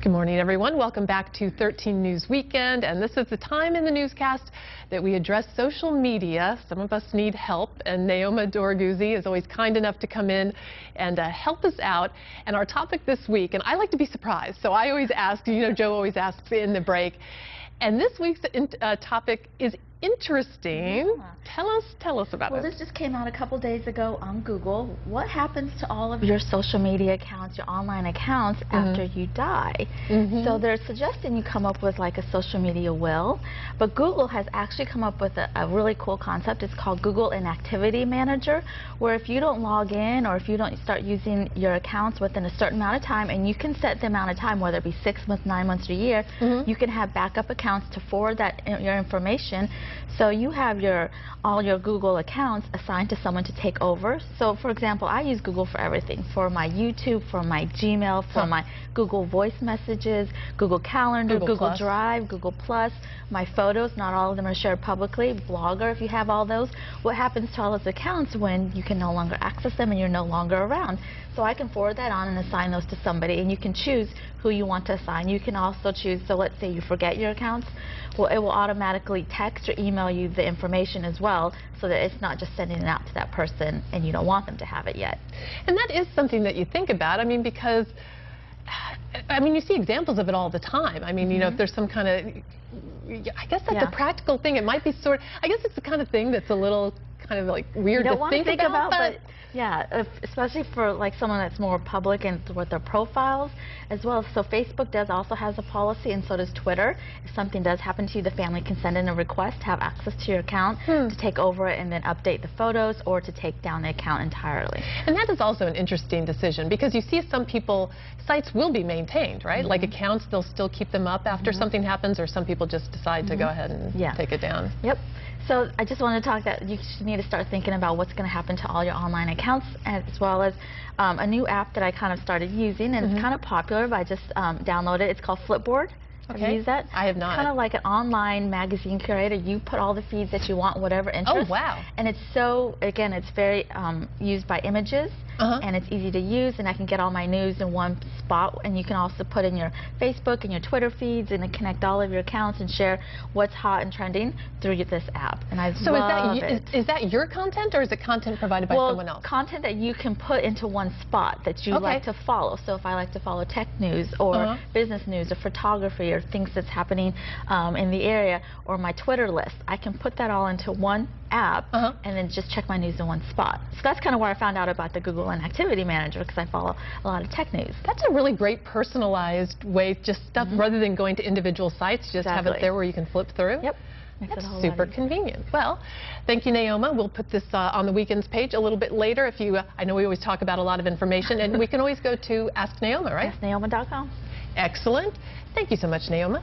Good morning, everyone. Welcome back to 13 News Weekend, and this is the time in the newscast that we address social media. Some of us need help, and Naoma Doriguzzi is always kind enough to come in and help us out. And our topic this week, and I like to be surprised, so I always ask, Joe always asks in the break, and this week's topic is interesting. Yeah. Tell us about it. Well, this just came out a couple days ago on Google. What happens to all of your social media accounts, your online accounts, after you die? So they're suggesting you come up with like a social media will, but Google has actually come up with a really cool concept. It's called Google Inactivity Manager, where if you don't log in or if you don't start using your accounts within a certain amount of time, and you can set the amount of time, whether it be 6 months, 9 months, or a year, you can have backup accounts to forward your information. So you have all your Google accounts assigned to someone to take over. So for example, I use Google for everything, for my YouTube, for my Gmail, for my Google Voice Messages, Google Calendar, Google Drive, Google Plus, my photos. Not all of them are shared publicly. Blogger, if you have all those. What happens to all those accounts when you can no longer access them and you're no longer around? So I can forward that on and assign those to somebody, and you can choose who you want to assign. You can also choose, so let's say you forget your accounts, well, it will automatically text or email you the information as well, so that it's not just sending it out to that person and you don't want them to have it yet. And that is something that you think about, because you see examples of it all the time. If there's some kind of, I guess that's a practical thing. It might be I guess it's the kind of thing that's a little kind of like weird to think about, but yeah, especially for like someone that's more public and with their profiles as well. So Facebook also has a policy, and so does Twitter. If something does happen to you, the family can send in a request to have access to your account to take over it and then update the photos, or to take down the account entirely. And that is also an interesting decision, because you see some people, sites will be maintained, right? Like accounts, they'll still keep them up after something happens, or some people just decide to go ahead and take it down. Yep. So I just want to talk that you need to start thinking about what's going to happen to all your online accounts, as well as a new app that I kind of started using, and it's kind of popular, but I just downloaded it. It's called Flipboard. Have you used that? I have not. It's kind of like an online magazine curator. You put all the feeds that you want, whatever interest. Oh, wow. And it's again, it's very used by images, and it's easy to use, and I can get all my news in one spot. And you can also put in your Facebook and your Twitter feeds, and then connect all of your accounts and share what's hot and trending through this app. And I love it. Is that your content, or is it content provided by someone else? Content that you can put into one spot that you like to follow. So if I like to follow tech news, or business news, or photography, or things that's happening in the area, or my Twitter list, I can put that all into one app and then just check my news in one spot. So that's kind of where I found out about the Google Inactivity Manager, because I follow a lot of tech news. That's a really great personalized way, just stuff rather than going to individual sites, just have it there where you can flip through. Yep. That's super convenient. Well, thank you, Naoma. We'll put this on the Weekends page a little bit later. I know we always talk about a lot of information, and we can always go to Ask Naoma, right? AskNaoma.com. Excellent. Thank you so much, Naoma.